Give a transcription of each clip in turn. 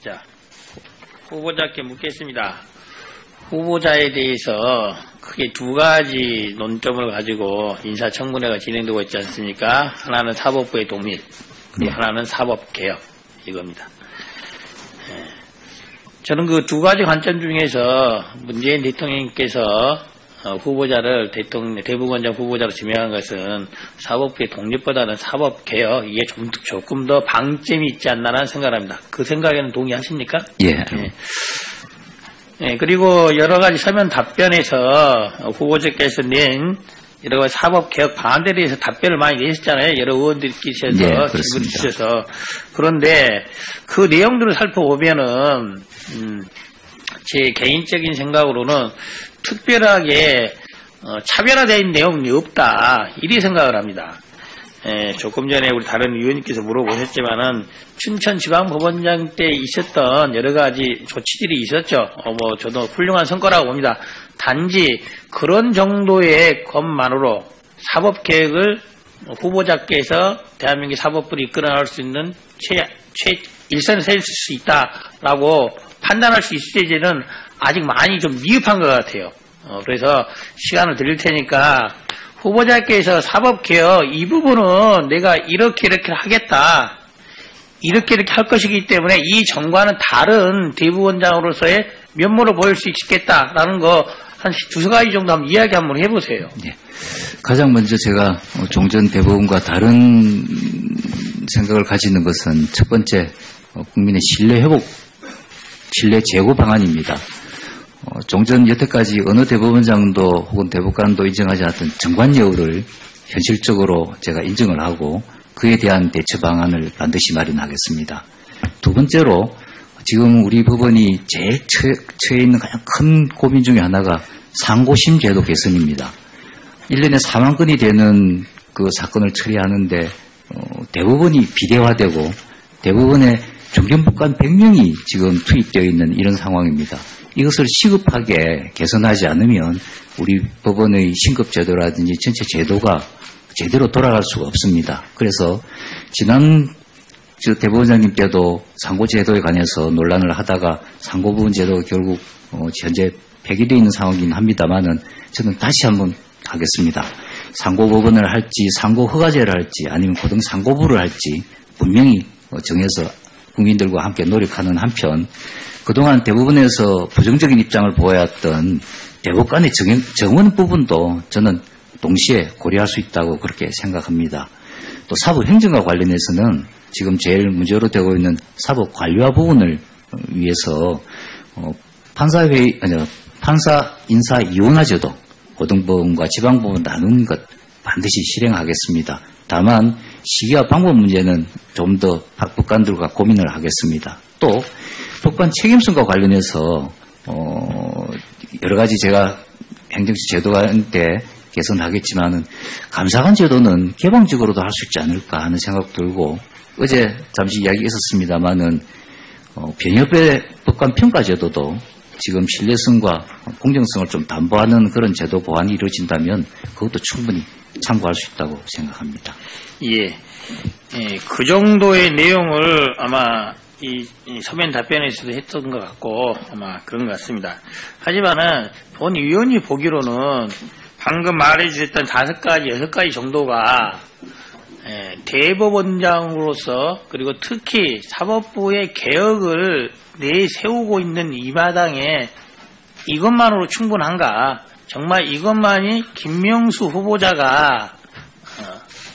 자, 후보자께 묻겠습니다. 후보자에 대해서 크게 두 가지 논점을 가지고 인사청문회가 진행되고 있지 않습니까? 하나는 사법부의 동일, 하나는 사법개혁, 이겁니다. 저는 그 두 가지 관점 중에서 문재인 대통령께서 후보자를 대법원장 후보자로 지명한 것은 사법부의 독립보다는 사법개혁, 이게 조금 더 방점이 있지 않나라는 생각을 합니다. 그 생각에는 동의하십니까? 예. 네, 그리고 여러 가지 서면 답변에서 후보자께서 낸 여러 가지 사법개혁 방안에 대해서 답변을 많이 내셨잖아요. 여러 의원들께서 질문을 주셔서. 그런데 그 내용들을 살펴보면은 제 개인적인 생각으로는 특별하게 차별화된 내용이 없다, 이리 생각을 합니다. 조금 전에 우리 다른 의원님께서 물어보셨지만은 춘천지방법원장 때 있었던 여러 가지 조치들이 있었죠. 저도 훌륭한 성과라고 봅니다. 단지 그런 정도의 것만으로 사법개혁을 후보자께서 대한민국 사법부를 이끌어나갈 수 있는 일선에 설 수 있다라고 판단할 수 있을지는 아직 많이 좀 미흡한 것 같아요. 그래서 시간을 드릴 테니까 후보자께서 사법개혁 이 부분은 내가 이렇게 하겠다, 이렇게 할 것이기 때문에 이 정과는 다른 대법원장으로서의 면모를 보일 수 있겠다라는 거 한 두세 가지 정도 한번 이야기 한번 해보세요. 네. 가장 먼저 제가 종전 대법원과 다른 생각을 가지는 것은 첫 번째 국민의 신뢰 회복, 신뢰 제고 방안입니다. 종전 여태까지 어느 대법원장도 혹은 대법관도 인정하지 않았던 정관 여부를 현실적으로 제가 인정을 하고 그에 대한 대처 방안을 반드시 마련하겠습니다. 두 번째로 지금 우리 법원이 제일 처해 있는 가장 큰 고민 중에 하나가 상고심 제도 개선입니다. 1년에 4만 건이 되는 그 사건을 처리하는데 대법원이 비대화되고 대법원에 중견법관 100명이 지금 투입되어 있는 이런 상황입니다. 이것을 시급하게 개선하지 않으면 우리 법원의 신급제도라든지 전체 제도가 제대로 돌아갈 수가 없습니다. 그래서 지난 대법원장님 때도 상고제도에 관해서 논란을 하다가 상고부분 제도가 결국 현재 폐기되어 있는 상황이긴 합니다만은 저는 다시 한번 하겠습니다. 상고법원을 할지 상고허가제를 할지 아니면 고등상고부를 할지 분명히 정해서 국민들과 함께 노력하는 한편 그동안 대법원에서 부정적인 입장을 보여왔던 대법관의 정원 부분도 저는 동시에 고려할 수 있다고 그렇게 생각합니다. 또 사법행정과 관련해서는 지금 제일 문제로 되고 있는 사법관리화 부분을 위해서 판사 인사 이원화 제도, 고등법원과 지방법원 나눈 것 반드시 실행하겠습니다. 다만 시기와 방법 문제는 좀 더 법관들과 고민을 하겠습니다. 또 법관 책임성과 관련해서 여러 가지 제가 행정처 제도가 때 개선하겠지만은 감사관 제도는 개방적으로도 할 수 있지 않을까 하는 생각 들고 어제 잠시 이야기 있었습니다만은 변협의 법관 평가 제도도 지금 신뢰성과 공정성을 좀 담보하는 그런 제도 보완이 이루어진다면 그것도 충분히 참고할 수 있다고 생각합니다. 예, 그 정도의 내용을 아마 이 서면 답변에서도 했던 것 같고 아마 그런 것 같습니다. 하지만은 본 위원이 보기로는 방금 말해주셨던 5가지, 6가지 정도가 대법원장으로서 그리고 특히 사법부의 개혁을 내세우고 있는 이 마당에 이것만으로 충분한가? 정말 이것만이 김명수 후보자가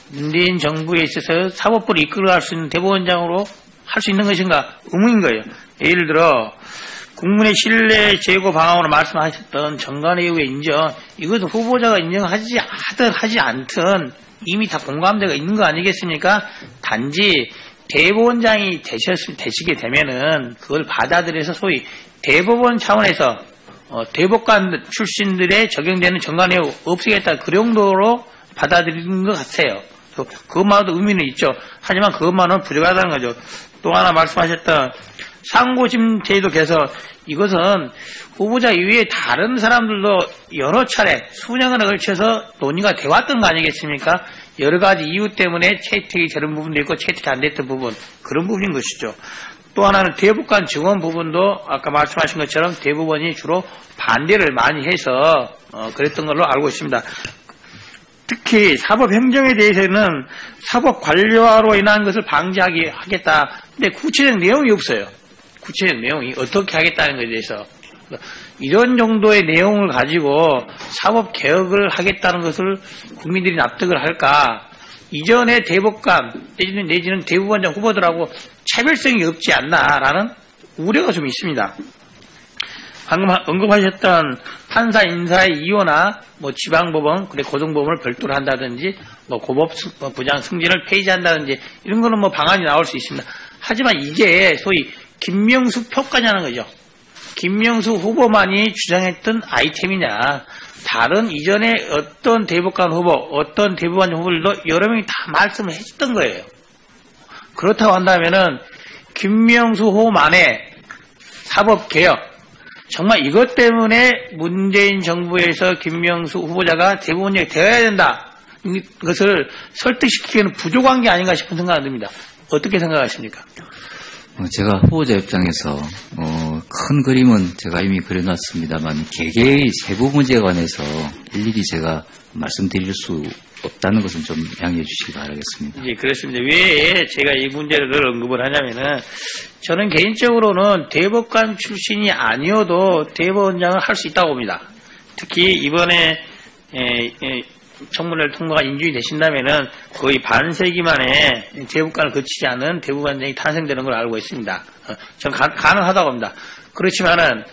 문재인 정부에 있어서 사법부를 이끌어갈 수 있는 대법원장으로 할 수 있는 것인가? 의문인 거예요. 예를 들어 국민의 신뢰 제고 방안으로 말씀하셨던 정관예우의 인정, 이것도 후보자가 인정하지 하든 하지 않든 이미 다 공감대가 있는 거 아니겠습니까? 단지 대법원장이 되시게 되면은 그걸 받아들여서 소위 대법원 차원에서 대법관 출신들의 적용되는 정관예우 없애겠다, 그 정도로 받아들이는 것 같아요. 그것만으로도 의미는 있죠. 하지만 그것만은 부족하다는 거죠. 또 하나 말씀하셨던 상고심 제도 개선, 이것은 후보자 이외에 다른 사람들도 여러 차례 수년간에 걸쳐서 논의가 되었던 거 아니겠습니까? 여러 가지 이유 때문에 채택이 되는 부분도 있고 채택이 안 됐던 부분, 그런 부분인 것이죠. 또 하나는 대법관 증원 부분도 아까 말씀하신 것처럼 대법원이 주로 반대를 많이 해서 그랬던 걸로 알고 있습니다. 특히 사법행정에 대해서는 사법관료화로 인한 것을 방지하겠다. 근데 구체적 내용이 없어요. 구체적 내용이 어떻게 하겠다는 것에 대해서. 이런 정도의 내용을 가지고 사법개혁을 하겠다는 것을 국민들이 납득을 할까? 이전에 대법관 내지는 대법원장 후보들하고 차별성이 없지 않나라는 우려가 좀 있습니다. 방금 언급하셨던 판사 인사의 이유나 뭐 지방법원, 그래 고등법원을 별도로 한다든지 뭐 고법부장 승진을 폐지한다든지 이런 거는 뭐 방안이 나올 수 있습니다. 하지만 이게 소위 김명수 평가냐는 거죠. 김명수 후보만이 주장했던 아이템이냐. 다른 이전에 어떤 대법관 후보, 어떤 대법원 후보들도 여러 명이 다 말씀을 해줬던 거예요. 그렇다고 한다면은 김명수 후보만의 사법개혁, 정말 이것 때문에 문재인 정부에서 김명수 후보자가 대법원장이 되어야 된다. 이것을 설득시키기에는 부족한 게 아닌가 싶은 생각이 듭니다. 어떻게 생각하십니까? 제가 후보자 입장에서 큰 그림은 제가 이미 그려놨습니다만 개개의 세부 문제에 관해서 일일이 제가 말씀드릴 수 없다는 것은 좀 양해해 주시기 바라겠습니다. 예, 그렇습니다. 왜 제가 이 문제를 언급을 하냐면은 저는 개인적으로는 대법관 출신이 아니어도 대법원장을 할 수 있다고 봅니다. 특히 이번에 청문회를 통과가 인준이 되신다면은 거의 반세기 만에 대법관을 거치지 않은 대법원장이 탄생되는 걸 알고 있습니다. 저는 가능하다고 봅니다. 그렇지만은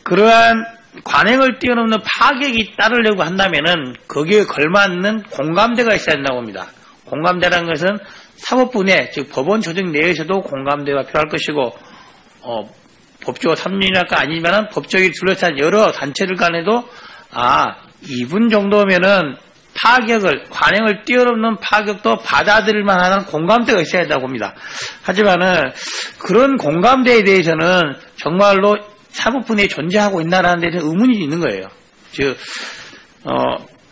그러한 관행을 뛰어넘는 파격이 따르려고 한다면은 거기에 걸맞는 공감대가 있어야 된다고 봅니다. 공감대라는 것은 사법부 내, 즉 법원 조직 내에서도 공감대가 필요할 것이고, 법조 3인학과 아니지만은 법조에 둘러싼 여러 단체들 간에도 이분 정도면은 파격을, 관행을 뛰어넘는 파격도 받아들일 만한 공감대가 있어야 된다고 봅니다. 하지만은 그런 공감대에 대해서는 정말로 사법부 내에 존재하고 있나라는 데서 의문이 있는 거예요. 즉,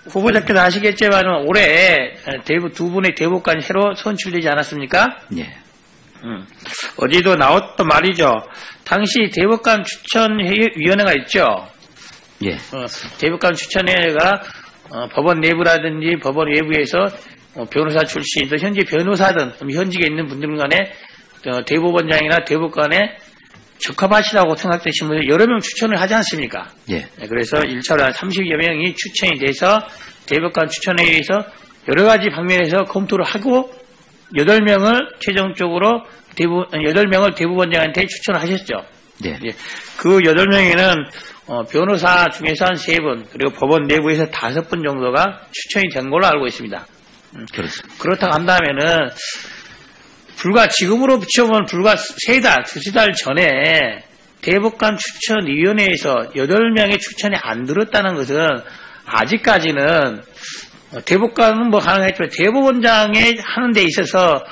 후보자께서 아시겠지만 올해 두 분의 대법관이 새로 선출되지 않았습니까? 예. 어제도 나왔던 말이죠. 당시 대법관 추천위원회가 있죠. 예. 대법관 추천위원회가 법원 내부라든지 법원 외부에서 변호사 출신, 또 현재 변호사든 현직에 있는 분들 간에 대법원장이나 대법관에 적합하시다고 생각되신 분들 여러 명 추천을 하지 않습니까? 예. 그래서 1차로 한 30여 명이 추천이 돼서 대법관 추천회의에서 여러 가지 방면에서 검토를 하고 8명을 최종적으로 8명을 대법원장한테 추천을 하셨죠. 예. 그 8명에는 변호사 중에서 한 3분, 그리고 법원 내부에서 5분 정도가 추천이 된 걸로 알고 있습니다. 그렇습니다. 그렇다고 한다면은 지금으로 붙여보면 불과 3달, 2달 전에 대법관 추천위원회에서 8명의 추천이 안 들었다는 것은 아직까지는 대법관은 뭐 가능했지만 대법원장에 하는 데 있어서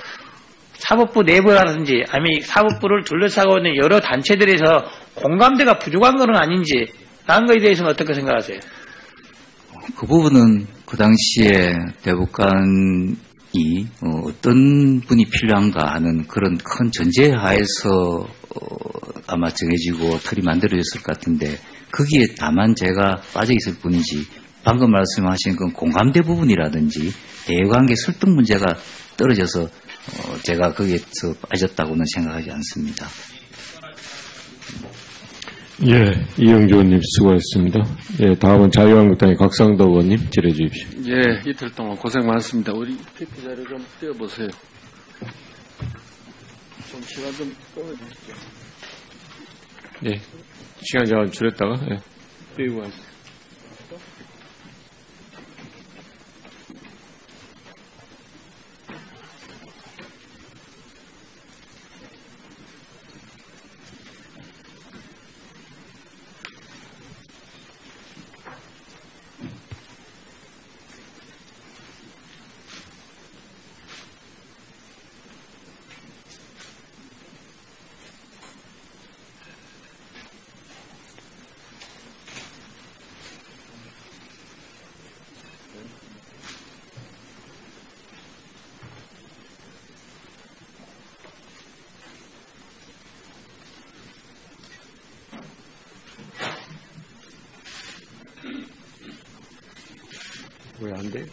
사법부 내부라든지 아니면 사법부를 둘러싸고 있는 여러 단체들에서 공감대가 부족한 것은 아닌지 라는 것에 대해서는 어떻게 생각하세요? 그 부분은 그 당시에 대법관이 어떤 분이 필요한가 하는 그런 큰 전제하에서 아마 정해지고 틀이 만들어졌을 것 같은데 거기에 다만 제가 빠져 있을 뿐이지 방금 말씀하신 그 공감대 부분이라든지 대외관계 설득 문제가 떨어져서 제가 거기에서 빠졌다고는 생각하지 않습니다. 예, 이영조 의원님 수고하셨습니다. 예, 다음은 자유한국당의 각상도 의원님 질의해 주십시오. 예, 이틀 동안 고생 많습니다. 우리 PT 자료 좀 띄워보세요. 좀 시간 좀 끌어주시죠. 예, 시간 잠깐 줄였다가 띄우고 하세요. 왜 안 돼?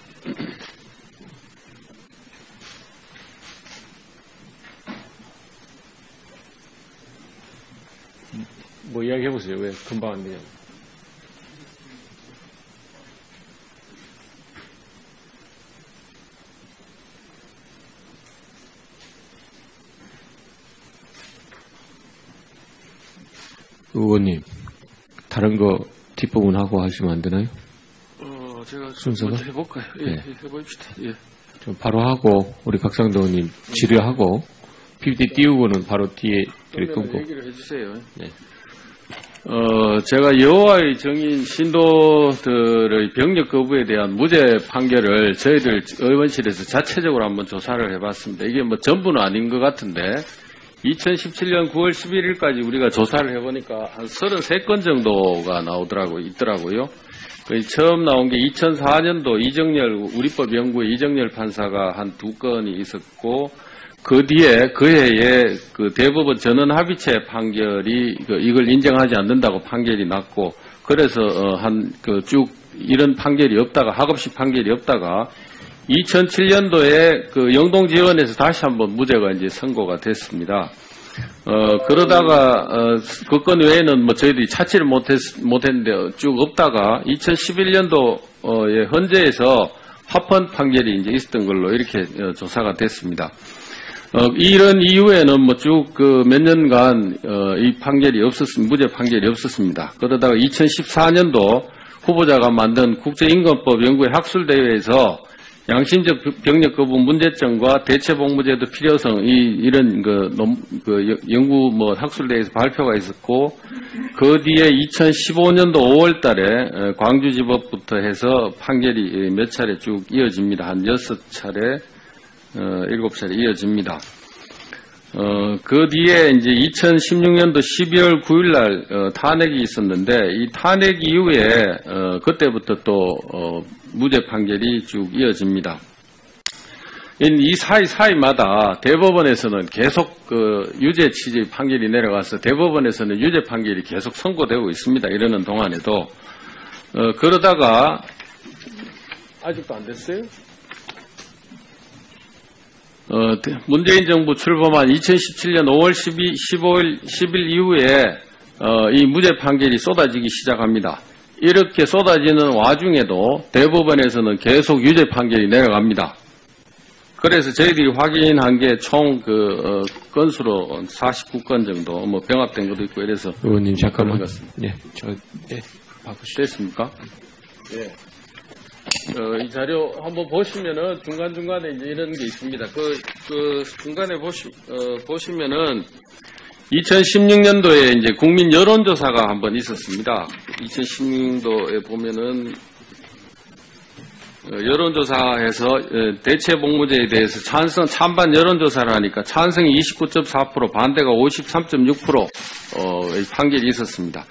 뭐 이야기해보세요. 왜 금방 안 되냐고. 의원님, 다른 거 뒷부분 하고 하시면 안 되나요? 제가 순서가? 먼저 해볼까요? 예, 네. 해봅시다. 예. 좀 바로 하고 우리 각상도 의원님 질의하고 PPT 띄우고는 바로 뒤에 일 끊고. 얘기를 해주세요. 네. 제가 여호와의 정인 신도들의 병력 거부에 대한 무죄 판결을 저희들 의원실에서 자체적으로 한번 조사를 해봤습니다. 이게 뭐 전부는 아닌 것 같은데 2017년 9월 11일까지 우리가 조사를 해보니까 한 33건 정도가 있더라고요. 처음 나온 게 2004년도 이정열 우리법 연구의 이정열 판사가 한 2건이 있었고 그 뒤에 그 해에 그 대법원 전원 합의체 판결이 이걸 인정하지 않는다고 판결이 났고 그래서 쭉 이런 판결이 없다가 학업식 판결이 없다가 2007년도에 그 영동지원에서 다시 한번 무죄가 이제 선고가 됐습니다. 그러다가 그 건 외에는 뭐 저희들이 찾지를 못했는데 쭉 없다가 2011년도에 헌재에서 합헌 판결이 이제 있었던 걸로 이렇게 조사가 됐습니다. 이런 이후에는 뭐 쭉 그 몇 년간 이 판결이 무죄 판결이 없었습니다. 그러다가 2014년도 후보자가 만든 국제인권법 연구회 학술대회에서 양심적 병력 거부 문제점과 대체 복무제도 필요성 이런 연구 학술대회에서 발표가 있었고 그 뒤에 2015년도 5월달에 광주지법부터 해서 판결이 몇 차례 쭉 이어집니다. 한 6차례, 7차례 이어집니다. 그 뒤에 이제 2016년도 12월 9일날 탄핵이 있었는데 이 탄핵 이후에 그때부터 또 무죄 판결이 쭉 이어집니다. 이 사이마다 대법원에서는 계속 유죄 취지 판결이 내려가서 대법원에서는 유죄 판결이 계속 선고되고 있습니다. 이러는 동안에도 그러다가 아직도 안 됐어요? 문재인 정부 출범한 2017년 5월 10일 이후에 이 무죄 판결이 쏟아지기 시작합니다. 이렇게 쏟아지는 와중에도 대법원에서는 계속 유죄 판결이 내려갑니다. 그래서 저희들이 확인한 게 총 건수로 49건 정도, 뭐 병합된 것도 있고 이래서. 의원님 잠깐만. 예, 됐습니까? 예. 이 자료 한번 보시면은 중간중간에 이제 이런 게 있습니다. 중간에 보시면은 2016년도에 이제 국민 여론조사가 한번 있었습니다. 2016년도에 보면은 여론조사에서 대체 복무제에 대해서 찬반 여론조사를 하니까 찬성이 29.4%, 반대가 53.6%의 판결이 있었습니다.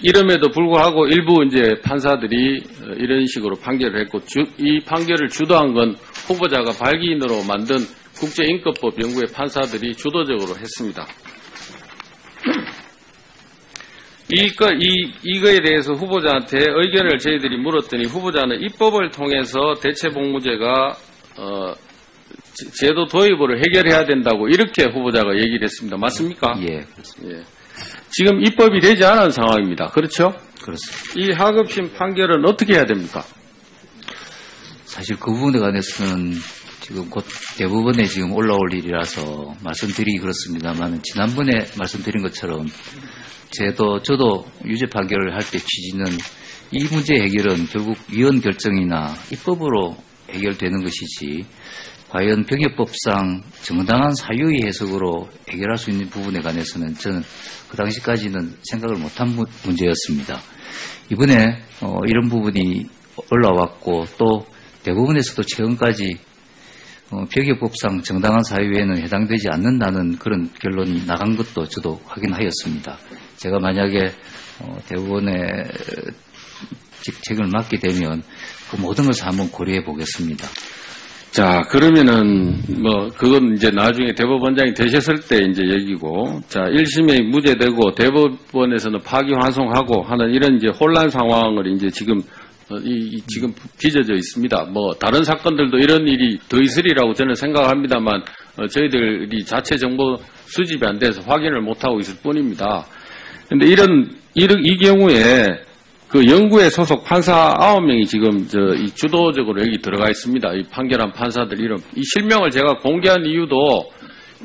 이름에도 불구하고 일부 이제 판사들이 이런 식으로 판결을 했고 이 판결을 주도한 건 후보자가 발기인으로 만든 국제인권법 연구의 판사들이 주도적으로 했습니다. 이거에 대해서 후보자한테 의견을 저희들이 물었더니 후보자는 입법을 통해서 대체복무제가 제도 도입으로 해결해야 된다고 이렇게 후보자가 얘기를 했습니다. 맞습니까? 예, 그렇습니다. 예. 지금 입법이 되지 않은 상황입니다. 그렇죠? 그렇습니다. 이 하급심 판결은 어떻게 해야 됩니까? 사실 그 부분에 관해서는 지금 곧 대법원에 지금 올라올 일이라서 말씀드리기 그렇습니다만 지난번에 말씀드린 것처럼 저도 유죄 판결을 할 때 취지는 이 문제 해결은 결국 위원 결정이나 입법으로 해결되는 것이지 과연 병역법상 정당한 사유의 해석으로 해결할 수 있는 부분에 관해서는 저는 그 당시까지는 생각을 못한 문제였습니다. 이번에 이런 부분이 올라왔고 또 대법원에서도 최근까지 병역법상 정당한 사유에는 해당되지 않는다는 그런 결론이 나간 것도 저도 확인하였습니다. 제가 만약에 대법원에 직책을 맡게 되면 그 모든 것을 한번 고려해 보겠습니다. 자, 그러면은, 그건 이제 나중에 대법원장이 되셨을 때 이제 얘기고, 자, 1심에 무죄되고 대법원에서는 파기환송하고 하는 이런 이제 혼란 상황을 이제 지금 지금 빚어져 있습니다. 뭐 다른 사건들도 이런 일이 더 있으리라고 저는 생각합니다만 저희들이 자체 정보 수집이 안 돼서 확인을 못하고 있을 뿐입니다. 근데 이 경우에 그 영구에 소속 판사 9명이 지금 이 주도적으로 여기 들어가 있습니다. 이 판결한 판사들 이름. 이 실명을 제가 공개한 이유도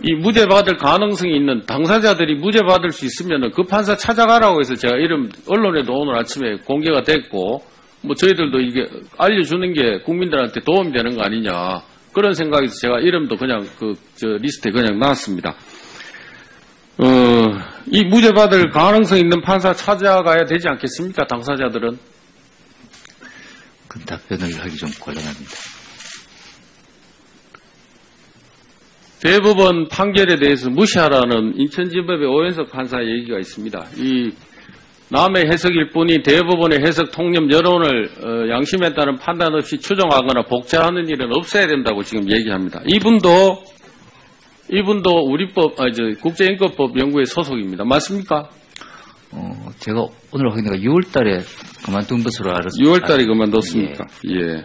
이 무죄 받을 가능성이 있는 당사자들이 무죄 받을 수 있으면 그 판사 찾아가라고 해서 제가 이름 언론에도 오늘 아침에 공개가 됐고 뭐 저희들도 이게 알려주는 게 국민들한테 도움이 되는 거 아니냐 그런 생각에서 제가 이름도 그냥 리스트에 그냥 놨습니다. 이 무죄 받을 가능성 있는 판사 찾아가야 되지 않겠습니까? 당사자들은. 그 답변을 하기 좀 곤란합니다. 대법원 판결에 대해서 무시하라는 인천지법의 오현석 판사 얘기가 있습니다. 이 남의 해석일 뿐이 대법원의 해석 통념 여론을 양심에 따른 판단 없이 추종하거나 복제하는 일은 없어야 된다고 지금 얘기합니다. 이분도 우리법, 국제인권법 연구회 소속입니다. 맞습니까? 제가 오늘 확인해가 6월 달에 그만둔 것으로 알았습니다. 6월 달에 그만뒀습니까? 예.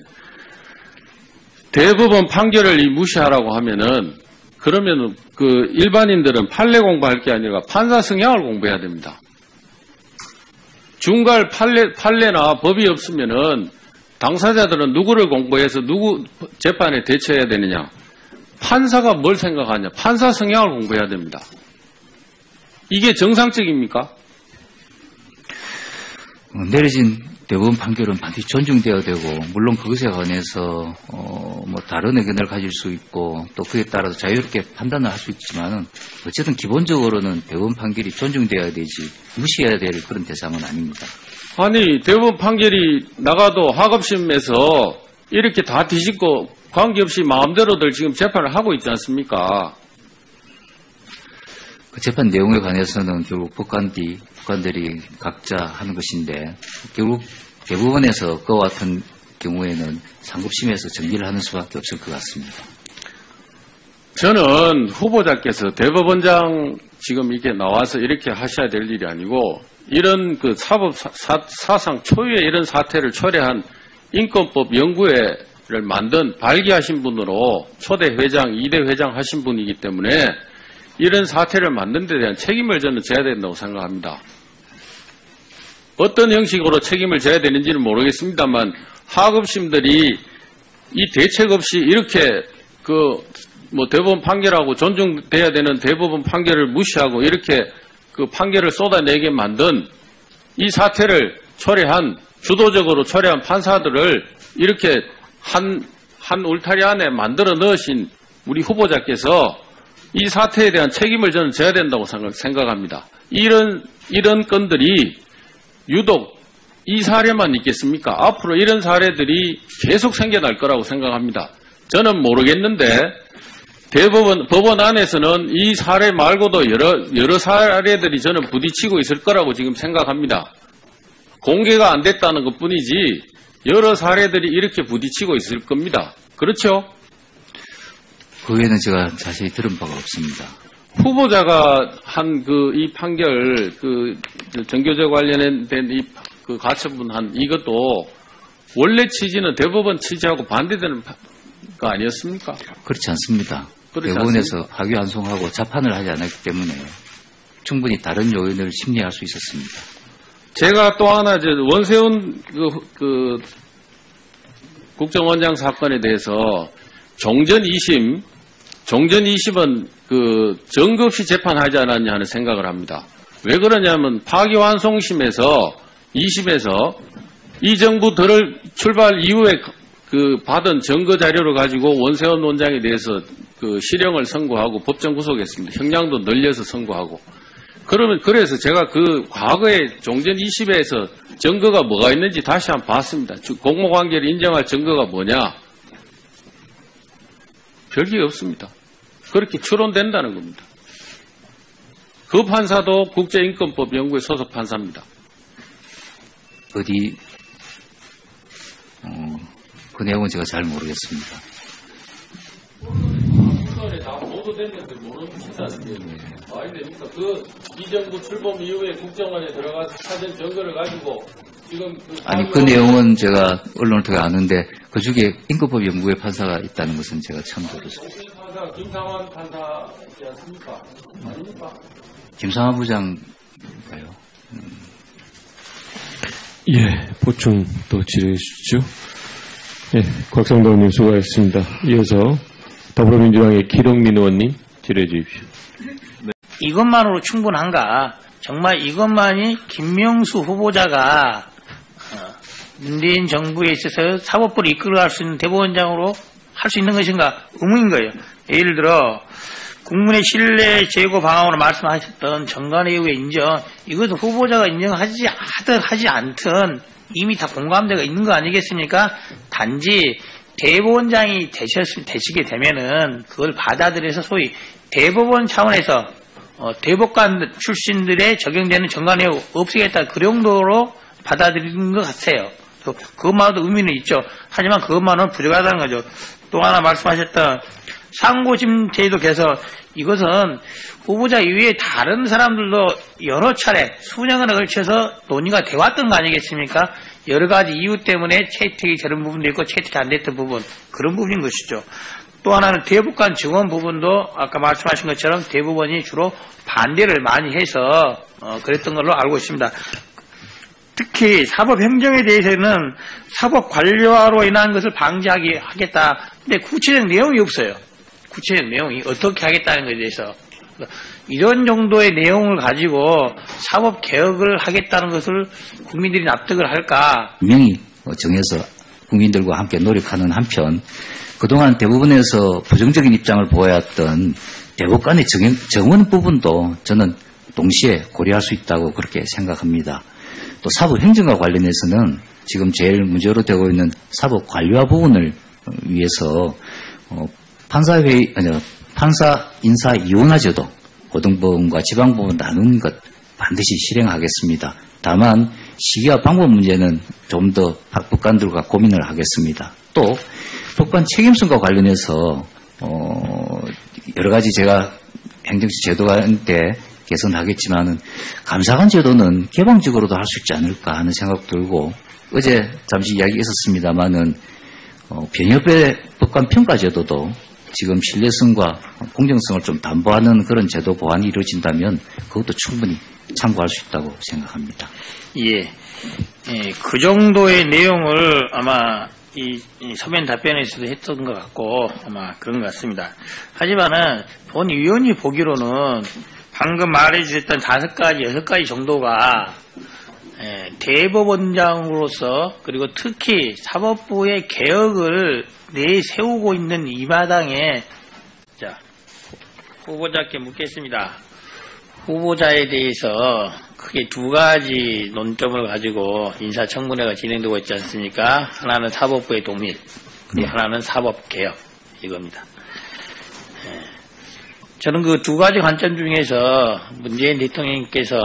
대법원 판결을 무시하라고 하면은 그러면 그 일반인들은 판례 공부할 게 아니라 판사 성향을 공부해야 됩니다. 중괄 판례나 법이 없으면은 당사자들은 누구를 공부해서 누구 재판에 대처해야 되느냐. 판사가 뭘 생각하냐. 판사 성향을 공부해야 됩니다. 이게 정상적입니까? 내려진 대법원 판결은 반드시 존중되어야 되고 물론 그것에 관해서 뭐 다른 의견을 가질 수 있고 또 그에 따라서 자유롭게 판단을 할 수 있지만은 어쨌든 기본적으로는 대법원 판결이 존중되어야 되지 무시해야 될 그런 대상은 아닙니다. 아니 대법원 판결이 나가도 하급심에서 이렇게 다 뒤집고 관계없이 마음대로들 지금 재판을 하고 있지 않습니까? 그 재판 내용에 관해서는 결국 법관들이 각자 하는 것인데 결국 대법원에서 그와 같은 경우에는 상급심에서 정리를 하는 수밖에 없을 것 같습니다. 저는 후보자께서 대법원장 지금 이렇게 나와서 이렇게 하셔야 될 일이 아니고 이런 그 사법 사상 초유의 이런 사태를 초래한 인권법 연구회를 만든 발기하신 분으로 초대 회장, 2대 회장 하신 분이기 때문에 이런 사태를 만든 데 대한 책임을 저는 져야 된다고 생각합니다. 어떤 형식으로 책임을 져야 되는지는 모르겠습니다만 하급심들이 이 대책 없이 이렇게 뭐 대법원 판결하고 존중돼야 되는 대법원 판결을 무시하고 이렇게 그 판결을 쏟아내게 만든 이 사태를 주도적으로 초래한 판사들을 이렇게 한 울타리 안에 만들어 넣으신 우리 후보자께서 이 사태에 대한 책임을 저는 져야 된다고 생각합니다. 이런 건들이 유독 이 사례만 있겠습니까? 앞으로 이런 사례들이 계속 생겨날 거라고 생각합니다. 저는 모르겠는데 법원 안에서는 이 사례 말고도 여러 사례들이 저는 부딪히고 있을 거라고 지금 생각합니다. 공개가 안 됐다는 것뿐이지 여러 사례들이 이렇게 부딪히고 있을 겁니다. 그렇죠? 그 외에는 제가 자세히 들은 바가 없습니다. 후보자가 한 이 판결, 정교제 관련된 그 가처분 이것도 원래 취지는 대법원 취지하고 반대되는 거 아니었습니까? 그렇지 않습니다. 대법원에서 파기환송하고 자판을 하지 않았기 때문에 충분히 다른 요인을 심리할 수 있었습니다. 제가 또 하나 원세훈 국정원장 사건에 대해서 종전 2심은 증거 없이 재판하지 않았냐 하는 생각을 합니다. 왜 그러냐면 파기환송심에서 2심에서 이 정부 출발 이후에 받은 증거 자료를 가지고 원세훈 원장에 대해서 실형을 선고하고 법정 구속했습니다. 형량도 늘려서 선고하고. 그래서 제가 과거에 종전 2심에서 증거가 뭐가 있는지 다시 한번 봤습니다. 공모관계를 인정할 증거가 뭐냐? 별게 없습니다. 그렇게 추론된다는 겁니다. 그 판사도 국제인권법 연구회 소속 판사입니다. 그 내용은 제가 잘 모르겠습니다. 국정원에 다 보도됐는데 모르는 기사인데 아니 됩니까? 이 정부 출범 이후에 국정원에 들어가서 찾은 증거를 가지고 아니, 그 내용은 제가 언론을 통해 아는데, 그 중에 인권법 연구회 판사가 있다는 것은 제가 처음 들었습니다. 판사, 김상환 판사지 않습니까? 아닙니까? 김상환 부장인가요? 예, 보충 또 질의해 주십시오. 예, 곽상도 의원님 수고하셨습니다. 이어서 더불어민주당의 기동민 의원님 질의해 주십시오. 이것만으로 충분한가? 정말 이것만이 김명수 후보자가 문재인 정부에 있어서 사법부를 이끌어갈 수 있는 대법원장으로 할 수 있는 것인가? 의문인 거예요. 예를 들어 국민의 신뢰 제고 방안으로 말씀하셨던 정관예우의 인정, 이것도 후보자가 인정하지 하든 하지 않든 이미 다 공감대가 있는 거 아니겠습니까? 단지 대법원장이 되시게 되면은 그걸 받아들여서 소위 대법원 차원에서 대법관 출신들의 적용되는 정관예우 없애겠다, 그 정도로 받아들이는 것 같아요. 그것만으로도 의미는 있죠. 하지만 그것만은 부족하다는 거죠. 또 하나 말씀하셨던 상고심 제도 개선, 이것은 후보자 이외에 다른 사람들도 여러 차례 수년간에 걸쳐서 논의가 되었던 거 아니겠습니까? 여러 가지 이유 때문에 채택이 되는 부분도 있고 채택이 안 됐던 부분, 그런 부분인 것이죠. 또 하나는 대법관 증원 부분도 아까 말씀하신 것처럼 대법원이 주로 반대를 많이 해서 그랬던 걸로 알고 있습니다. 특히 사법행정에 대해서는 사법관료화로 인한 것을 방지하겠다. 근데 구체적 내용이 없어요. 구체적 내용이 어떻게 하겠다는 것에 대해서. 이런 정도의 내용을 가지고 사법개혁을 하겠다는 것을 국민들이 납득을 할까? 분명히 정해서 국민들과 함께 노력하는 한편, 그동안 대부분에서 부정적인 입장을 보여왔던 대법관의 정원 부분도 저는 동시에 고려할 수 있다고 그렇게 생각합니다. 또 사법행정과 관련해서는 지금 제일 문제로 되고 있는 사법관료화 부분을 위해서 판사 인사 이원화제도 고등법원과 지방법원 나눈 것 반드시 실행하겠습니다. 다만 시기와 방법 문제는 좀 더 법관들과 고민을 하겠습니다. 또 법관 책임성과 관련해서 여러 가지 제가 행정처 제도가 때 개선하겠지만은 감사관 제도는 개방적으로도 할 수 있지 않을까 하는 생각 들고, 어제 잠시 이야기 있었습니다만은 변협의 법관 평가 제도도 지금 신뢰성과 공정성을 좀 담보하는 그런 제도 보완이 이루어진다면 그것도 충분히 참고할 수 있다고 생각합니다. 예, 그 정도의 내용을 아마 이 서면 답변에서도 했던 것 같고 아마 그런 것 같습니다. 하지만은 본 위원이 보기로는 방금 말해주셨던 5가지, 6가지 정도가 대법원장으로서 그리고 특히 사법부의 개혁을 내세우고 있는 이 마당에, 자, 후보자께 묻겠습니다. 후보자에 대해서 크게 2가지 논점을 가지고 인사청문회가 진행되고 있지 않습니까? 하나는 사법부의 독립, 그리고 하나는 사법개혁, 이겁니다. 저는 그 2가지 관점 중에서 문재인 대통령께서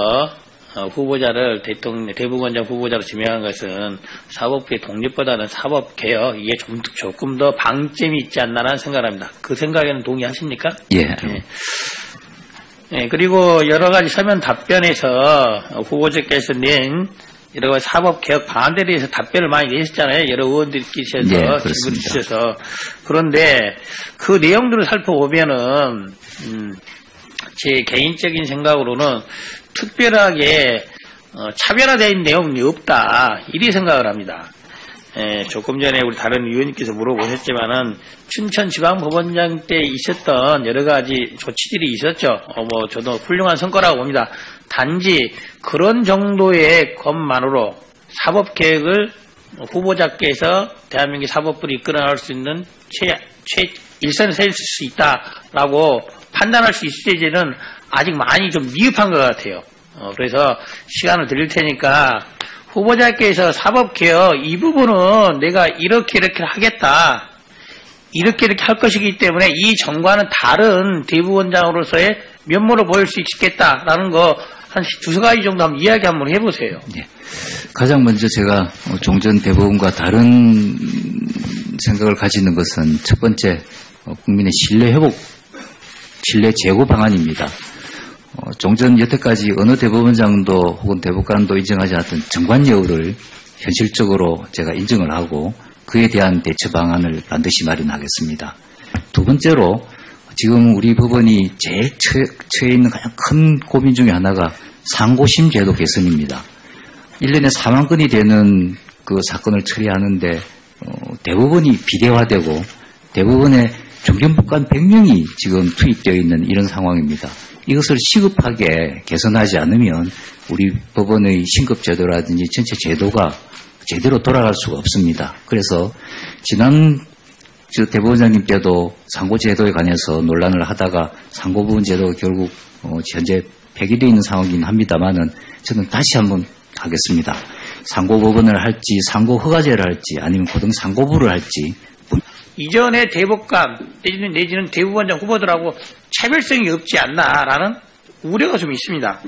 후보자를 대법원장 후보자로 지명한 것은 사법부의 독립보다는 사법개혁, 이게 조금 더 방점이 있지 않나라는 생각을 합니다. 그 생각에는 동의하십니까? 예. 그리고 여러 가지 서면 답변에서 후보자께서 낸 여러 가지 사법개혁 방안에 대해서 답변을 많이 내셨잖아요. 여러 의원들께서 질문을 주셔서. 그런데 그 내용들을 살펴보면은 제 개인적인 생각으로는 특별하게 차별화되어 있는 내용이 없다, 이리 생각을 합니다. 조금 전에 우리 다른 의원님께서 물어보셨지만은 춘천지방법원장 때 있었던 여러 가지 조치들이 있었죠. 저도 훌륭한 성과라고 봅니다. 단지 그런 정도의 것만으로 사법개혁을 후보자께서 대한민국 사법부를 이끌어나갈 수 있는 일선에 설 수 있다라고 판단할 수 있을지는 아직 많이 좀 미흡한 것 같아요. 그래서 시간을 드릴 테니까 후보자께서 사법개혁 이 부분은 내가 이렇게 하겠다, 이렇게 할 것이기 때문에 이 정과는 다른 대법원장으로서의 면모를 보일 수 있겠다라는 거 한 2-3가지 정도 한번 이야기 한번 해보세요. 네. 가장 먼저 제가 종전 대법원과 다른 생각을 가지는 것은 첫 번째 국민의 신뢰 회복, 신뢰 제고 방안입니다. 종전 여태까지 어느 대법원장도 혹은 대법관도 인정하지 않았던 정관 여부를 현실적으로 제가 인정을 하고 그에 대한 대처 방안을 반드시 마련하겠습니다. 두 번째로 지금 우리 법원이 제일 처해 있는 가장 큰 고민 중에 하나가 상고심 제도 개선입니다. 1년에 4만 건이 되는 그 사건을 처리하는데 대법원이 비대화되고 대법원에 중견법관 100명이 지금 투입되어 있는 이런 상황입니다. 이것을 시급하게 개선하지 않으면 우리 법원의 신급제도라든지 전체 제도가 제대로 돌아갈 수가 없습니다. 그래서 지난 대법원장님 때도 상고제도에 관해서 논란을 하다가 상고부분 제도가 결국 현재 폐기되어 있는 상황이긴 합니다만은 저는 다시 한번 하겠습니다. 상고법원을 할지 상고허가제를 할지 아니면 고등상고부를 할지 이전에 대법관 내지는 대법원장 후보들하고 차별성이 없지 않나라는 우려가 좀 있습니다.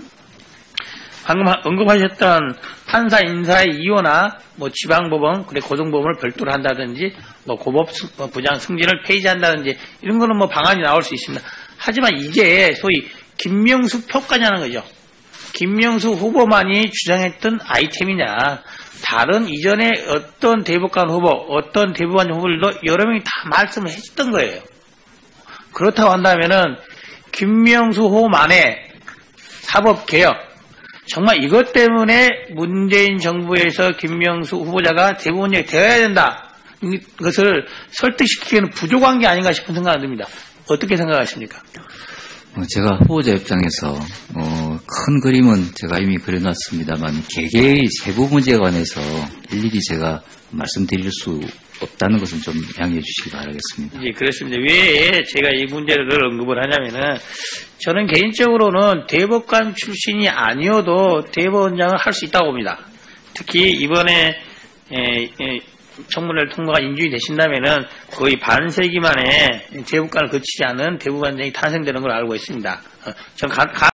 방금 언급하셨던 판사 인사의 이유나 뭐 지방법원, 그래 고등법원을 별도로 한다든지 뭐 고법 부장 승진을 폐지한다든지 이런 거는 뭐 방안이 나올 수 있습니다. 하지만 이게 소위 김명수 평가냐는 거죠. 김명수 후보만이 주장했던 아이템이냐. 다른 이전에 어떤 대법관 후보, 어떤 대법원 후보들도 여러 명이 다 말씀을 해줬던 거예요. 그렇다고 한다면은 김명수 후보만의 사법개혁, 정말 이것 때문에 문재인 정부에서 김명수 후보자가 대법원장이 되어야 된다. 이것을 설득시키기에는 부족한 게 아닌가 싶은 생각이 듭니다. 어떻게 생각하십니까? 제가 후보자 입장에서 큰 그림은 제가 이미 그려놨습니다만 개개의 세부 문제에 관해서 일일이 제가 말씀드릴 수 없다는 것은 좀 양해해 주시기 바라겠습니다. 예, 그렇습니다. 왜 제가 이 문제를 언급을 하냐면은 저는 개인적으로는 대법관 출신이 아니어도 대법원장을 할 수 있다고 봅니다. 특히 이번에 청문회를 통과가 인준이 되신다면은 거의 반세기 만에 대법관을 거치지 않은 대법원장이 탄생되는 걸 알고 있습니다. 전